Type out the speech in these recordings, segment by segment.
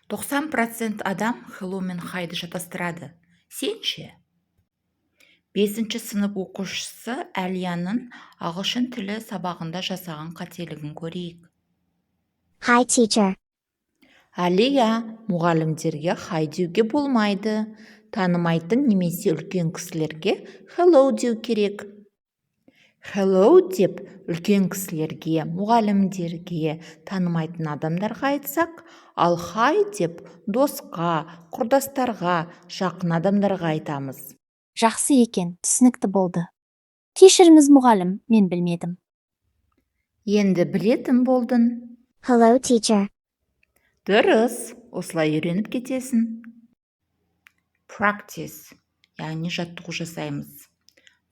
90% адам hello мен hi'ды шатастырады. Сен ше? 5-ші сынып оқушысы Әлияның ағылшын тілі сабағында жасаған қателігін көрейік. Hi, teacher. Әлия, мұғалімдерге hi деуге болмайды. Танымайтын немесе үлкен кісілерге hello деу керек. Hello деп үлкен кісілерге, мұғалімдерге, танымайтын адамдарға айтсақ, ал hi деп досқа, құрдастарға, жақын адамдарға айтамыз. Жақсы екен, түсінікті болды. Кешіріңіз мұғалім, мен білмедім. Енді білетін болдың. Hello, teacher. Дұрыс, осылай үйреніп кетесің. Practice, яғни жаттығу жасаймыз.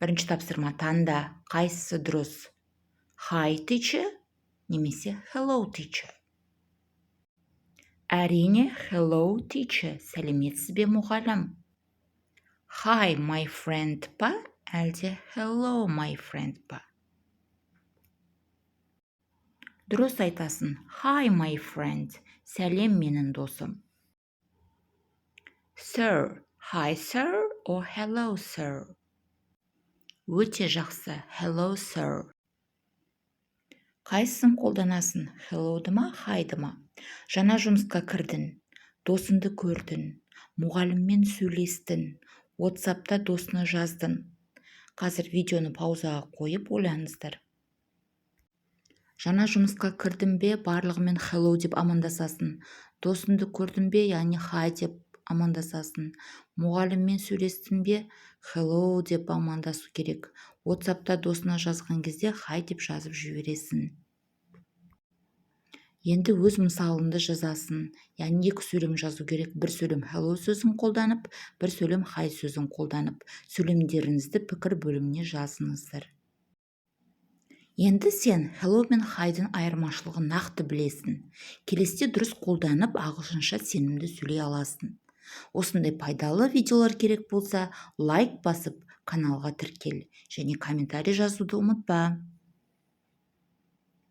Бірінші тапсырма таңда, қайсысы дұрыс? Hi, teacher, немесе hello, teacher. Әрине, hello, teacher, сәлеметсіз бе мұғалім? Hi, my friend па, әлде hello, my friend па? Дұрыс айтасың. Hi, my friend, сәлем менің досым. Sir, hi, sir, or hello, sir? Өте жақсы, hello, sir. Қайсысын қолданасың? Hello'ды ма, hi'ды ма? Жаңа жұмысқа кірдің, досыңды көрдің, мұғаліммен сөйлестің, WhatsApp'та досына жаздың. Қазір видеоны паузаға қойып ойланыңыздар. Жаңа жұмысқа кірдің бе, барлығымен hello деп амандасасың. Досыңды көрдің бе, яғни hi деп амандасасың. Мұғаліммен сөйлестің бе, hello деп амандасу керек. WhatsApp'та досына жазған кезде hi деп жазып жібересің. Енді өз мысалыңды жазасың. Яғни екі сөйлем жазу керек. Бір сөйлем hello сөзін қолданып, бір сөйлем hi сөзін қолданып. Сөйлемдеріңізді пікір бөліміне жазыңыздар. Енді сен hello мен hi'дың айырмашылығын нақты білесің. Келесіде дұрыс қолданып, ағылшынша сенімді сөйлей аласың. Осындай пайдалы видеолар керек болса, лайк басып, каналға тіркел және комментарий жазуды ұмытпа.